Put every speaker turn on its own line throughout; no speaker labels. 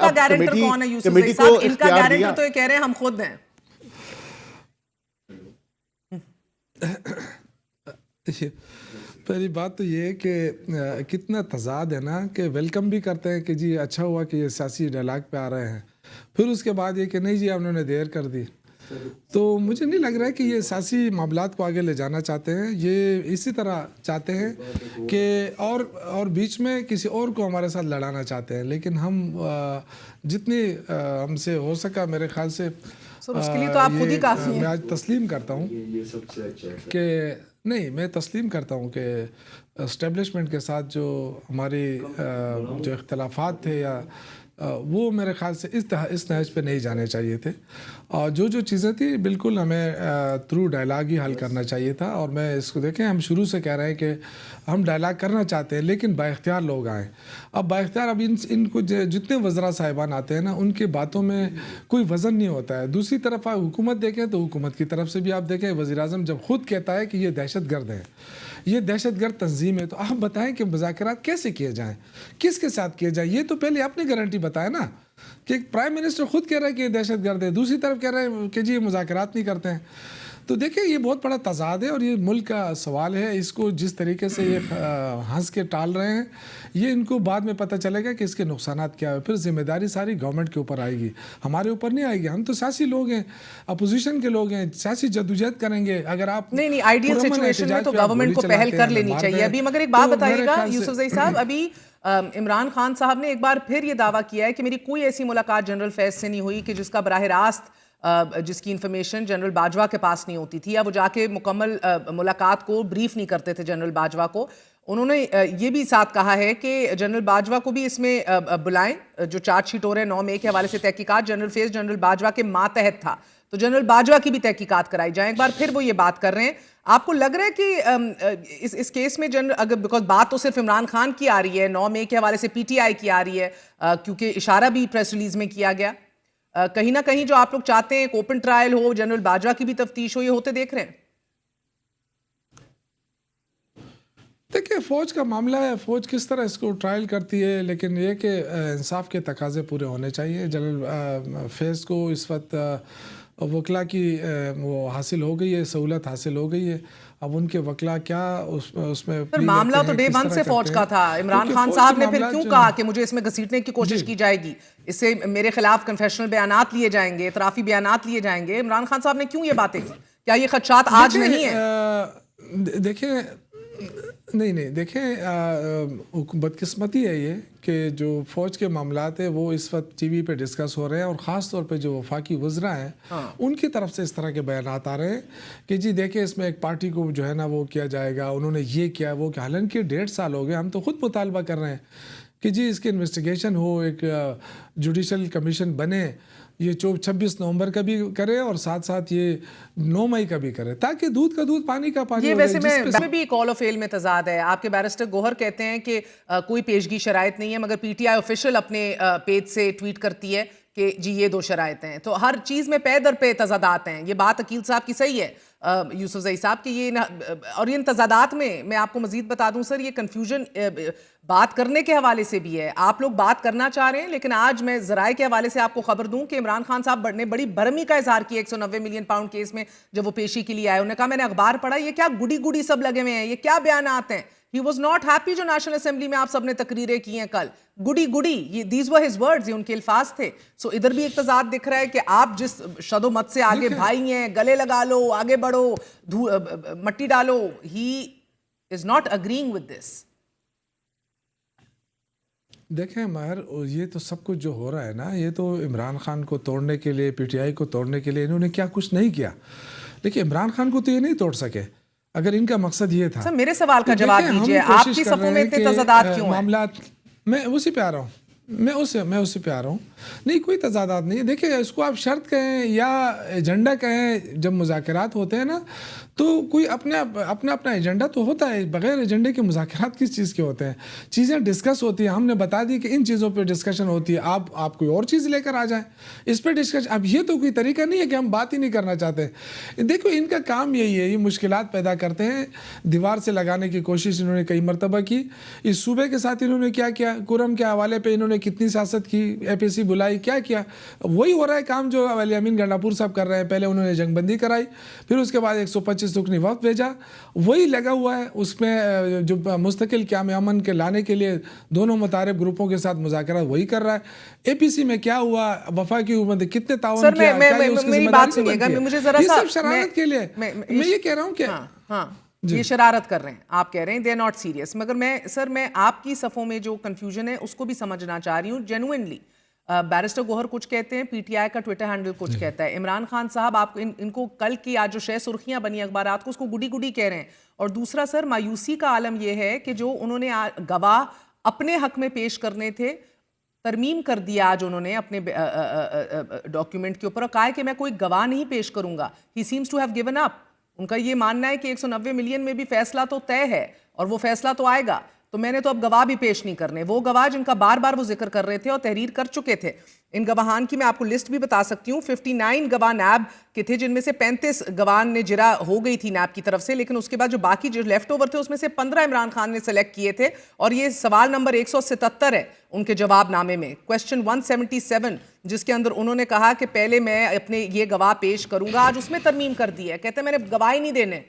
کا گارنٹر کون ہے یوسف زئی صاحب؟ ان کا گارنٹر تو یہ کہہ رہے ہیں ہم خود ہیں.
پہلی بات تو یہ ہے کہ کتنا تضاد ہے نا کہ ویلکم بھی کرتے ہیں کہ جی اچھا ہوا کہ یہ سیاسی ڈائلاگ پہ آ رہے ہیں، پھر اس کے بعد یہ کہ نہیں جی انہوں نے دیر کر دی. تو مجھے نہیں لگ رہا ہے کہ یہ سیاسی معاملات کو آگے لے جانا چاہتے ہیں. یہ اسی طرح چاہتے ہیں کہ اور بیچ میں کسی اور کو ہمارے ساتھ لڑانا چاہتے ہیں. لیکن ہم جتنی ہم سے ہو سکا میرے خیال سے
اس کے لیے تو آپ خود ہی کافی ہیں.
میں آج تسلیم کرتا ہوں کہ نہیں، میں تسلیم کرتا ہوں کہ اسٹیبلشمنٹ کے ساتھ جو ہماری جو اختلافات تھے یا وہ میرے خیال سے اس نہج پہ نہیں جانے چاہیے تھے. اور جو چیزیں تھیں بالکل ہمیں تھرو ڈائلاگ ہی حل کرنا چاہیے تھا. اور میں اس کو دیکھیں، ہم شروع سے کہہ رہے ہیں کہ ہم ڈائلاگ کرنا چاہتے ہیں لیکن با اختیار لوگ آئیں. اب با اختیار اب ان کو جتنے وزراء صاحبان آتے ہیں نا ان کی باتوں میں کوئی وزن نہیں ہوتا ہے. دوسری طرف حکومت دیکھیں تو حکومت کی طرف سے بھی آپ دیکھیں، وزیر اعظم جب خود کہتا ہے کہ یہ دہشت گرد ہیں، یہ دہشت گرد تنظیم ہے، تو آپ بتائیں کہ مذاکرات کیسے کیے جائیں، کس کے ساتھ کیے جائیں؟ یہ تو پہلے اپنی گارنٹی بتائے نا کہ پرائم منسٹر خود کہہ رہا ہے کہ یہ دہشت گرد ہے، دوسری طرف کہہ رہے ہیں کہ جی یہ مذاکرات نہیں کرتے ہیں. تو دیکھیں یہ بہت بڑا تضاد ہے اور یہ ملک کا سوال ہے. اس کو جس طریقے سے یہ ہنس کے ٹال رہے ہیں، یہ ان کو بعد میں پتہ چلے گا کہ اس کے نقصانات کیا ہے. پھر ذمہ داری ساری گورنمنٹ کے اوپر آئے گی، ہمارے اوپر نہیں آئے گی. ہم تو سیاسی لوگ ہیں، اپوزیشن کے لوگ ہیں، سیاسی جدوجہد کریں گے. اگر آپ
نہیں آئیڈیل سچویشن میں تو گورنمنٹ کو پہل کر لینی چاہیے. ابھی مگر ایک بات بتائیے گا یوسف زئی صاحب، ابھی عمران خان صاحب نے ایک بار پھر یہ دعویٰ کیا ہے کہ میری کوئی ایسی ملاقات جنرل فیض سے نہیں ہوئی کہ جس کا براہ راست جس کی انفارمیشن جنرل باجوہ کے پاس نہیں ہوتی تھی، یا وہ جا کے مکمل ملاقات کو بریف نہیں کرتے تھے جنرل باجوہ کو. انہوں نے یہ بھی ساتھ کہا ہے کہ جنرل باجوہ کو بھی اس میں بلائیں. جو چارج شیٹ ہو رہے ہیں 9 مئی کے حوالے سے تحقیقات، جنرل فیض جنرل باجوہ کے ماتحت تھا، تو جنرل باجوہ کی بھی تحقیقات کرائی جائیں. ایک بار پھر وہ یہ بات کر رہے ہیں. آپ کو لگ رہا ہے کہ اس کیس میں اگر بیکاز بات تو صرف عمران خان کی آ رہی ہے، 9 مئی کے حوالے سے پی ٹی آئی کی آ رہی ہے، کیونکہ اشارہ بھی پریس ریلیز میں کیا گیا، کہیں نہ کہیں جو آپ لوگ چاہتے ہیں ایک اوپن ٹرائل ہو، جنرل باجوہ کی بھی تفتیش ہو، یہ ہوتے دیکھ رہے ہیں؟
دیکھیں فوج کا معاملہ ہے، فوج کس طرح اس کو ٹرائل کرتی ہے، لیکن یہ کہ انصاف کے تقاضے پورے ہونے چاہیے. جنرل فیض کو اس وقت وکلا کی وہ حاصل ہو گئی ہے، سہولت حاصل ہو گئی ہے. اب ان کے وکلا کیا اس میں
پھر معاملہ تو ڈے 1 سے فوج کا تھا. عمران خان صاحب نے پھر کیوں کہا کہ مجھے اس میں گھسیٹنے کی کوشش کی جائے گی، اس سے میرے خلاف کنفیشنل بیانات لیے جائیں گے، اعترافی بیانات لیے جائیں گے؟ عمران خان صاحب نے کیوں یہ باتیں کی؟ کیا یہ خدشات آج نہیں ہیں؟
دیکھیں نہیں دیکھیں بدقسمتی ہے یہ کہ جو فوج کے معاملات ہیں وہ اس وقت ٹی وی پہ ڈسکس ہو رہے ہیں، اور خاص طور پہ جو وفاقی وزراء ہیں ان کی طرف سے اس طرح کے بیانات آ رہے ہیں کہ جی دیکھیں اس میں ایک پارٹی کو جو ہے نا وہ کیا جائے گا، انہوں نے یہ کیا وہ کیا. حالانکہ 1.5 سال ہو گئے، ہم تو خود مطالبہ کر رہے ہیں کہ جی اس کی انویسٹیگیشن ہو، ایک جوڈیشل کمیشن بنے، یہ 26 نومبر کا بھی کرے اور ساتھ ساتھ یہ 9 مئی کا بھی کرے، تاکہ دودھ کا دودھ پانی کا پانی.
یہ ویسے میں بھی کال آف فیل میں تضاد ہے. آپ کے بیرسٹر گوہر کہتے ہیں کہ کوئی پیشگی شرائط نہیں ہے، مگر پی ٹی آئی آفیشل اپنے پیج سے ٹویٹ کرتی ہے کہ جی یہ 2 شرائط ہیں. تو ہر چیز میں پے در پہ تضادات ہیں. یہ بات عقیل صاحب کی صحیح ہے یوسف زئی صاحب، کہ یہ اور ان تضادات میں آپ کو مزید بتا دوں سر، یہ کنفیوژن بات کرنے کے حوالے سے بھی ہے. آپ لوگ بات کرنا چاہ رہے ہیں، لیکن آج میں ذرائع کے حوالے سے آپ کو خبر دوں کہ عمران خان صاحب نے بڑی برہمی کا اظہار کیا 190 ملین پاؤنڈ کیس میں جب وہ پیشی کے لیے آئے. انہوں نے کہا میں نے اخبار پڑھا، یہ کیا گڈی سب لگے ہوئے ہیں، یہ کیا بیانات ہیں. He was not happy جو نیشنل اسمبلی میں آپ سب نے تقریریں کی ہیں کل. گڈی these were his words، یہ ان کے الفاظ تھے. سو ادھر بھی ایک تضاد دکھ رہا ہے کہ آپ جس شد و مت سے آگے بھائی ہیں، گلے لگا لو، آگے بڑھو، مٹی ڈالو. He is not agreeing with this.
دیکھیں ماہر، یہ تو سب کچھ جو ہو رہا ہے نا، یہ تو عمران خان کو توڑنے کے لیے، پی ٹی آئی کو توڑنے کے لیے انہوں نے کیا کچھ نہیں کیا، لیکن عمران خان کو تو یہ نہیں توڑ سکے اگر ان کا مقصد یہ تھا.
سر میرے سوال کا جواب دیجئے، آپ کی صفوں میں اتنے تضادات کیوں ہیں؟
معاملات میں اسی پہ آ رہا ہوں، میں اسی پہ آ رہا ہوں. نہیں کوئی تضادات نہیں. دیکھیں اس کو آپ شرط کہیں یا ایجنڈا کہیں، جب مذاکرات ہوتے ہیں نا تو کوئی اپنا ایجنڈا تو ہوتا ہے. بغیر ایجنڈے کے مذاکرات کس چیز کے ہوتے ہیں؟ چیزیں ڈسکس ہوتی ہیں، ہم نے بتا دی کہ ان چیزوں پہ ڈسکشن ہوتی ہے، آپ کوئی اور چیز لے کر آ جائیں اس پہ ڈسکشن. اب یہ تو کوئی طریقہ نہیں ہے کہ ہم بات ہی نہیں کرنا چاہتے. دیکھو ان کا کام یہی ہے، یہ مشکلات پیدا کرتے ہیں. دیوار سے لگانے کی کوشش انہوں نے کئی مرتبہ کی. اس صوبے کے ساتھ انہوں نے کیا کرم کے حوالے پہ انہوں نے کتنی سیاست کی, APC بلائی, کیا کیا. وہی ہو رہا ہے کام جو علی امین گنڈاپور صاحب کر رہے ہیں. پہلے انہوں نے جنگ بندی کرائی, پھر اس کے بعد 125 رکنی وقت بھیجا, وہی لگا ہوا ہے اس میں جو مستقل قیام امن کے لانے کے لیے دونوں متعارف گروپوں کے ساتھ مذاکرات وہی کر رہا ہے. APC میں کیا ہوا, وفاقی حکومت کتنے تعاون کیا, کیا یہ اس کی ذمہ داری نہیں بنتی ہے. یہ سب شرارت کے لیے میں یہ کہہ رہا ہوں کہ
یہ شرارت کر رہے ہیں, آپ کہہ رہے ہیں دے آر ناٹ سیریس. مگر میں آپ کی صفوں میں جو کنفیوژن ہے اس کو بھی سمجھنا چاہ رہی ہوں جینوئنلی. بیرسٹر گوہر کچھ کہتے ہیں, PTI کا ٹویٹر ہینڈل کچھ کہتا ہے. عمران خان صاحب آپ ان کو کل کی آج جو 6 سرخیاں بنی اخبارات کو, اس کو گڈی گڈی کہہ رہے ہیں. اور دوسرا سر, مایوسی کا عالم یہ ہے کہ جو انہوں نے گواہ اپنے حق میں پیش کرنے تھے, ترمیم کر دیا آج انہوں نے اپنے ڈاکیومنٹ کے اوپر, اور کہا ہے کہ میں کوئی گواہ نہیں پیش کروں گا. He seems to have given up. ان کا یہ ماننا ہے کہ 190 ملین میں بھی فیصلہ تو طے ہے اور وہ فیصلہ تو آئے گا, تو میں نے تو اب گواہ بھی پیش نہیں کرنے. وہ گواہ جن کا بار بار وہ ذکر کر رہے تھے اور تحریر کر چکے تھے, ان گواہان کی میں آپ کو لسٹ بھی بتا سکتی ہوں. 59 گواہ نیب کے تھے, جن میں سے 35 گواہان نے جرا ہو گئی تھی نیب کی طرف سے, لیکن اس کے بعد جو باقی جو لیفٹ اوور تھے اس میں سے 15 عمران خان نے سلیکٹ کیے تھے. اور یہ سوال نمبر 177 ہے ان کے جواب نامے میں, کویسچن 177, جس کے اندر انہوں نے کہا کہ پہلے میں اپنے یہ گواہ پیش کروں گا. آج اس میں ترمیم کر دی ہے, کہتے ہیں میں نے گواہ ہی نہیں دینے.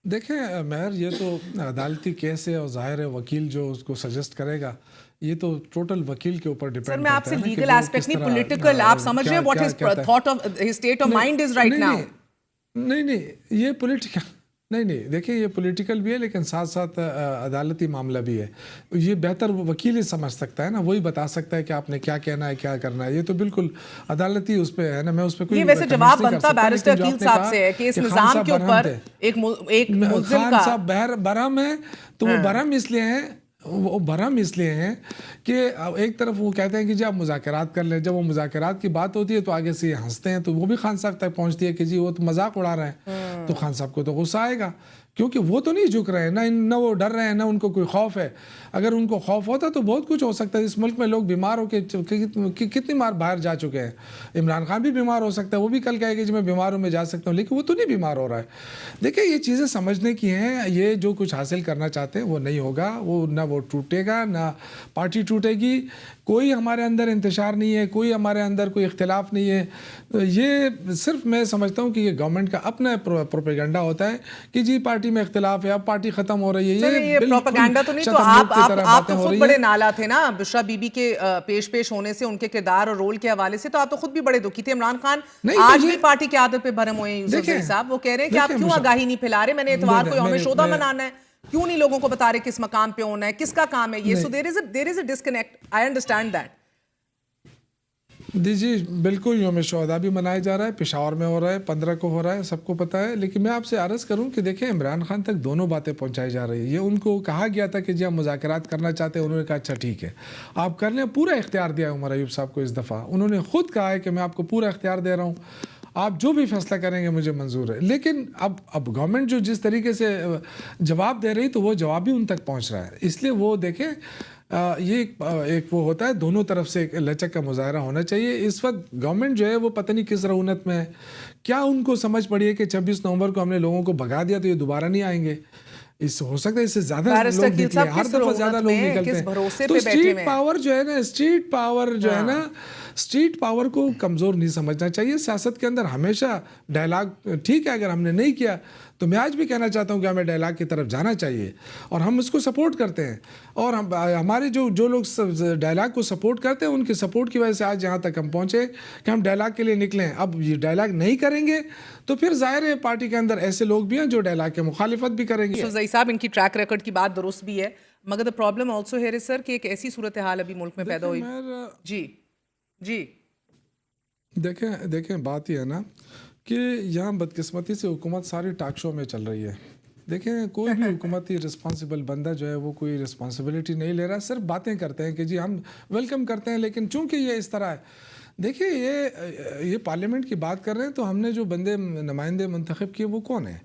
دیکھیں مہر, یہ تو عدالتی کیس ہے اور ظاہر ہے وکیل جو اس کو سجیسٹ کرے گا یہ تو ٹوٹل وکیل کے اوپر ڈیپینڈ کرتا ہے.
سر میں آپ سے لیگل ایسپیکٹ نہیں, پولیٹیکل, آپ سمجھ رہے ہیں what his thought of his state of mind is right now.
نہیں یہ پولیٹیکل نہیں دیکھیں یہ پولیٹیکل بھی ہے لیکن ساتھ ساتھ عدالتی معاملہ بھی ہے. یہ بہتر وکیل ہی سمجھ سکتا ہے نا, وہی بتا سکتا ہے کہ آپ نے کیا کہنا ہے کیا کرنا ہے. یہ تو بالکل عدالتی اس پہ ہے نا, میں اس پہ کوئی
یہ ویسے جواب بنتا بیرسٹر وکیل صاحب سے ہے کہ اس نظام کے اوپر ایک ملزم کا
خان صاحب برہم ہے, تو وہ برہم اس لیے ہیں کہ ایک طرف وہ کہتے ہیں کہ جی آپ مذاکرات کر لیں, جب وہ مذاکرات کی بات ہوتی ہے تو آگے سے یہ ہنستے ہیں, تو وہ بھی خان صاحب تک پہنچتی ہے کہ جی وہ تو مذاق اڑا رہے ہیں. تو خان صاحب کو تو غصہ آئے گا, کیونکہ وہ تو نہیں جھک رہے ہیں نہ وہ ڈر رہے ہیں, نہ ان کو کوئی خوف ہے. اگر ان کو خوف ہوتا تو بہت کچھ ہو سکتا ہے. اس ملک میں لوگ بیمار ہو کے کتنی بار باہر جا چکے ہیں. عمران خان بھی بیمار ہو سکتا ہے, وہ بھی کل کہے کہ جی میں بیمار ہوں, میں جا سکتا ہوں, لیکن وہ تو نہیں بیمار ہو رہا ہے. دیکھیں یہ چیزیں سمجھنے کی ہیں. یہ جو کچھ حاصل کرنا چاہتے ہیں وہ نہیں ہوگا, وہ نہ وہ ٹوٹے گا نہ پارٹی ٹوٹے گی. کوئی ہمارے اندر انتشار نہیں ہے, کوئی ہمارے اندر کوئی اختلاف نہیں ہے. یہ صرف میں سمجھتا ہوں کہ یہ گورنمنٹ کا اپنا پروپیگنڈا ہوتا ہے کہ جی پارٹی میں اختلاف ہے, اب پارٹی ختم ہو رہی ہے.
یہ پروپیگنڈا تو نہیں, تو آپ تو خود بڑے نالا تھے نا بشرا بی بی کے پیش ہونے سے, ان کے کردار اور رول کے حوالے سے, تو آپ تو خود بھی بڑے دکھی تھے. عمران خان آج بھی پارٹی کی عادت پہ بھرم ہوئے ہیں یوسف زئی صاحب, وہ کہہ رہے ہیں کہ آپ کیوں آگاہی نہیں پھیلا رہے, میں نے اتوار کو یوم شہداء منانا ہے, کیوں نہیں لوگوں کو بتا رہے کس مقام پہ ہونا ہے, کس کا کام ہے یہ. سو دیر از اے ڈسکنیکٹ, آئی انڈرسٹینڈ دیٹ.
جی بالکل, یوم شہداء بھی منایا جا رہا ہے, پشاور میں ہو رہا ہے, 15 کو ہو رہا ہے, سب کو پتہ ہے. لیکن میں آپ سے عرض کروں کہ دیکھیں عمران خان تک دونوں باتیں پہنچائی جا رہی ہے. یہ ان کو کہا گیا تھا کہ جی ہم مذاکرات کرنا چاہتے ہیں, انہوں نے کہا اچھا ٹھیک ہے آپ کر لیں. پورا اختیار دیا ہے عمر ایوب صاحب کو اس دفعہ, انہوں نے خود کہا ہے کہ میں آپ کو پورا اختیار دے رہا ہوں, آپ جو بھی فیصلہ کریں گے مجھے منظور ہے. لیکن اب گورنمنٹ جو جس طریقے سے جواب دے رہی تو وہ جواب بھی ان تک پہنچ رہا ہے. اس لیے وہ دیکھیں یہ ایک وہ ہوتا ہے, دونوں طرف سے ایک لچک کا مظاہرہ ہونا چاہیے. اس وقت گورنمنٹ جو ہے وہ پتہ نہیں کس رعونت میں ہے. کیا ان کو سمجھ پڑی ہے کہ 26 نومبر کو ہم نے لوگوں کو بھگا دیا تو یہ دوبارہ نہیں آئیں گے؟ اس ہو سکتا ہے اس سے زیادہ لوگ نکلے, ہر دفعہ زیادہ لوگ نکلتے ہیں. تو اسٹریٹ پاور جو ہے نا, اسٹریٹ پاور کو کمزور نہیں سمجھنا چاہیے. سیاست کے اندر ہمیشہ ڈائلاگ ٹھیک ہے, اگر ہم نے نہیں کیا تو میں آج بھی کہنا چاہتا ہوں کہ ہمیں ڈائلاگ کی طرف جانا چاہیے اور ہم اس کو سپورٹ کرتے ہیں. اور ہمارے جو لوگ ڈائلاگ کو سپورٹ کرتے ہیں ان کے سپورٹ کی وجہ سے آج یہاں تک ہم پہنچے کہ ہم ڈائلاگ کے لیے نکلیں. اب یہ ڈائلاگ نہیں کریں گے تو پھر ظاہر ہے پارٹی کے اندر ایسے لوگ بھی ہیں جو ڈائلاگ کے مخالفت بھی کریں گے.
یوسف زئی صاحب ان کی ٹریک ریکارڈ کی بات درست بھی ہے, مگر the problem also here is sir کہ ایک ایسی صورتحال ابھی ملک میں پیدا ہوئی. جی
دیکھیں بات یہ ہے نا کہ یہاں بدقسمتی سے حکومت ساری ٹاک شو میں چل رہی ہے. دیکھیں کوئی بھی حکومتی رسپانسبل بندہ جو ہے وہ کوئی رسپانسبلٹی نہیں لے رہا, صرف باتیں کرتے ہیں کہ جی ہم ویلکم کرتے ہیں. لیکن چونکہ یہ اس طرح ہے, دیکھیں یہ پارلیمنٹ کی بات کر رہے ہیں تو ہم نے جو بندے نمائندے منتخب کیے وہ کون ہیں؟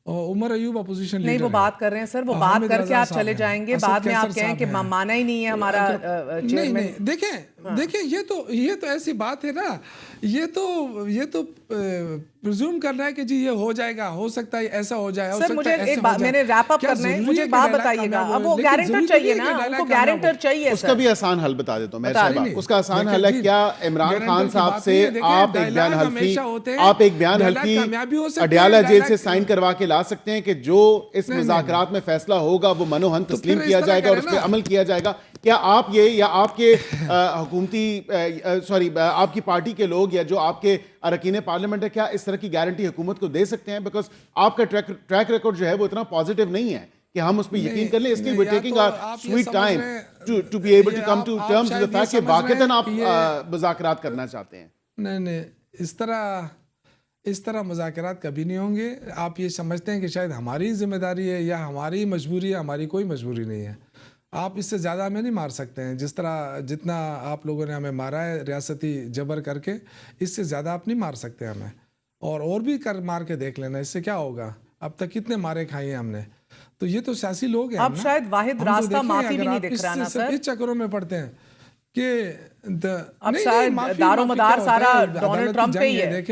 عمر ایوب اپوزیشن لیڈر
نہیں, وہ بات کر رہے ہیں سر, وہ بات کر کے آپ چلے جائیں گے, بعد میں آپ کہیں کہ مانا ہی نہیں ہے ہمارا چیئرمین.
دیکھیں دیکھیں یہ تو ایسی بات ہے نا، یہ تو پرزیوم کر رہا ہے کہ جی یہ ہو جائے گا، ہو سکتا ہے ایسا ہو جائے،
سر مجھے ایک بات میں نے ریپ اپ کرنا ہے، مجھے بات بتائیے گا، اب وہ گارنٹر چاہیے نا، ان کو گارنٹر چاہیے.
اس کا بھی آسان حل بتا دیتا ہوں میں صاحب، اس کا آسان حل ہے کیا عمران خان صاحب سے آپ ایک بیان حلفی اڈیالہ جیل سے سائن کروا کے لا سکتے ہیں کہ جو اس مذاکرات میں فیصلہ ہوگا وہ منوہن تسلیم کیا جائے گا اور اس پہ عمل کیا جائے گا. کیا آپ یہ یا آپ کے آپ کی پارٹی کے لوگ یا جو آپ کے اراکین پارلیمنٹ ہے کیا اس طرح کی گارنٹی حکومت کو دے سکتے ہیں؟ بیکاز آپ کا ٹریک ریکارڈ جو ہے وہ اتنا پازیٹیو نہیں ہے کہ ہم اس پہ یقین کر لیں. اس لیے we're taking our sweet time to be able to come to terms with the fact کہ واقعتاً آپ مذاکرات کرنا چاہتے ہیں.
نہیں اس طرح مذاکرات کبھی نہیں ہوں گے. آپ یہ سمجھتے ہیں کہ شاید ہماری ذمہ داری ہے یا ہماری مجبوری ہے، ہماری کوئی مجبوری نہیں ہے. آپ اس سے زیادہ ہمیں نہیں مار سکتے ہیں، جتنا آپ لوگوں نے ہمیں مارا ہے ریاستی جبر کر کے، اس سے زیادہ آپ نہیں مار سکتے ہمیں. اور بھی مار کے دیکھ لینا، اس سے کیا ہوگا. اب تک کتنے مارے کھائے ہیں ہم نے. تو یہ تو سیاسی لوگ ہیں.
اب شاید واحد راستہ معافی بھی نہیں دکھ رہا نا سر.
اس چکروں میں پڑتے ہیں کہ
اب شاید دار و مدار سارا ڈونلڈ ٹرمپ پہ ہی ہے.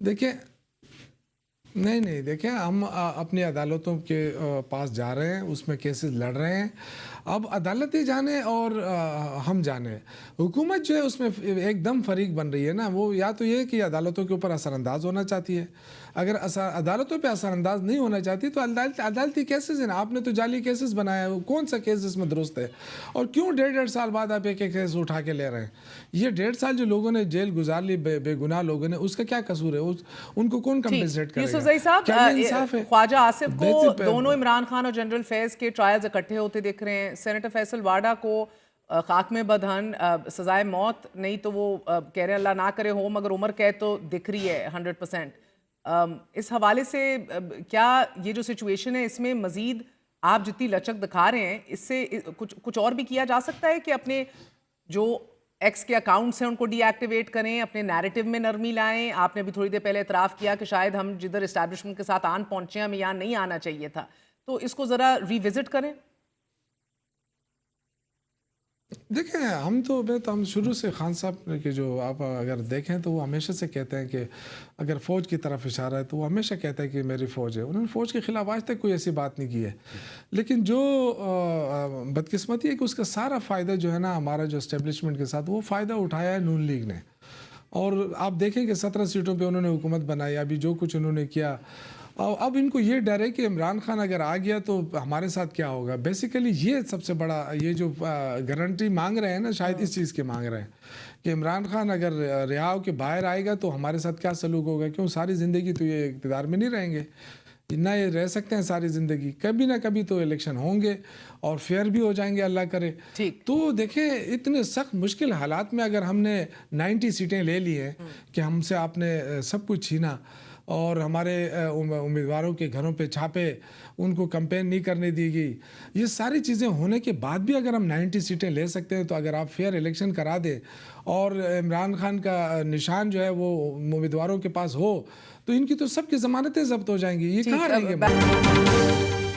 دیکھیں نہیں دیکھیں، ہم اپنی عدالتوں کے پاس جا رہے ہیں، اس میں کیسز لڑ رہے ہیں. اب عدالتیں جانے اور ہم جانے، حکومت جو ہے اس میں ایک دم فریق بن رہی ہے نا. وہ یا تو یہ کہ عدالتوں کے اوپر اثر انداز ہونا چاہتی ہے، اگر عدالتوں پہ اثر انداز نہیں ہونا چاہتی تو عدالتی کیسز ہیں نا. آپ نے تو جعلی کیسز بنایا ہے، کون سا کیس اس میں درست ہے؟ اور کیوں 1.5 سال بعد آپ ایک کیس اٹھا کے لے رہے ہیں؟ یہ 1.5 سال جو لوگوں نے جیل گزار لی، بے گناہ لوگوں نے، اس کا کیا قصور ہے؟ ان کو کون کمپنسیٹ کرے گا؟
یوسف زئی صاحب، خواجہ آصف کو دونوں عمران خان اور جنرل فیض کے ٹرائلز اکٹھے ہوتے دکھ رہے ہیں. سینیٹر فیصل واڈا کو خاک میں بدہن سزائے موت نہیں تو وہ کہہ رہے ہیں اللہ نہ کرے ہو، مگر عمر قید تو دکھ رہی ہے 100%. اس حوالے سے کیا یہ جو سچویشن ہے اس میں مزید آپ جتنی لچک دکھا رہے ہیں اس سے کچھ اور بھی کیا جا سکتا ہے کہ اپنے جو ایکس کے اکاؤنٹس ہیں ان کو ڈی ایکٹیویٹ کریں، اپنے نیریٹو میں نرمی لائیں؟ آپ نے بھی تھوڑی دیر پہلے اعتراف کیا کہ شاید ہم جدھر اسٹیبلشمنٹ کے ساتھ آن پہنچے ہمیں یہاں نہیں آنا چاہیے تھا، تو اس کو ذرا ری وزٹ کریں.
دیکھیں ہم شروع سے خان صاحب کے جو آپ اگر دیکھیں تو وہ ہمیشہ سے کہتے ہیں کہ اگر فوج کی طرف اشارہ ہے تو وہ ہمیشہ کہتا ہے کہ میری فوج ہے. انہوں نے فوج کے خلاف آج تک کوئی ایسی بات نہیں کی ہے. لیکن جو بدقسمتی ہے کہ اس کا سارا فائدہ جو ہے نا ہمارا جو اسٹیبلشمنٹ کے ساتھ، وہ فائدہ اٹھایا ہے نون لیگ نے. اور آپ دیکھیں کہ 17 سیٹوں پہ انہوں نے حکومت بنائی. ابھی جو کچھ انہوں نے کیا، اب ان کو یہ ڈر ہے کہ عمران خان اگر آ گیا تو ہمارے ساتھ کیا ہوگا. بیسیکلی یہ سب سے بڑا یہ جو گارنٹی مانگ رہے ہیں نا، شاید اس چیز کے مانگ رہے ہیں کہ عمران خان اگر رہا ہو کے باہر آئے گا تو ہمارے ساتھ کیا سلوک ہوگا. کیوں ساری زندگی تو یہ اقتدار میں نہیں رہیں گے نہ، یہ رہ سکتے ہیں ساری زندگی. کبھی نہ کبھی تو الیکشن ہوں گے اور فیئر بھی ہو جائیں گے، اللہ کرے. تو دیکھیں اتنے سخت مشکل حالات میں اگر ہم نے 90 سیٹیں لے لی ہیں کہ ہم سے آپ نے سب کچھ چھینا اور ہمارے امیدواروں کے گھروں پہ چھاپے، ان کو کمپین نہیں کرنے دی گئی، یہ ساری چیزیں ہونے کے بعد بھی اگر ہم 90 سیٹیں لے سکتے ہیں تو اگر آپ فیئر الیکشن کرا دیں اور عمران خان کا نشان جو ہے وہ امیدواروں کے پاس ہو تو ان کی تو سب کی ضمانتیں ضبط ہو جائیں گی. یہ کہاں رہیں گے؟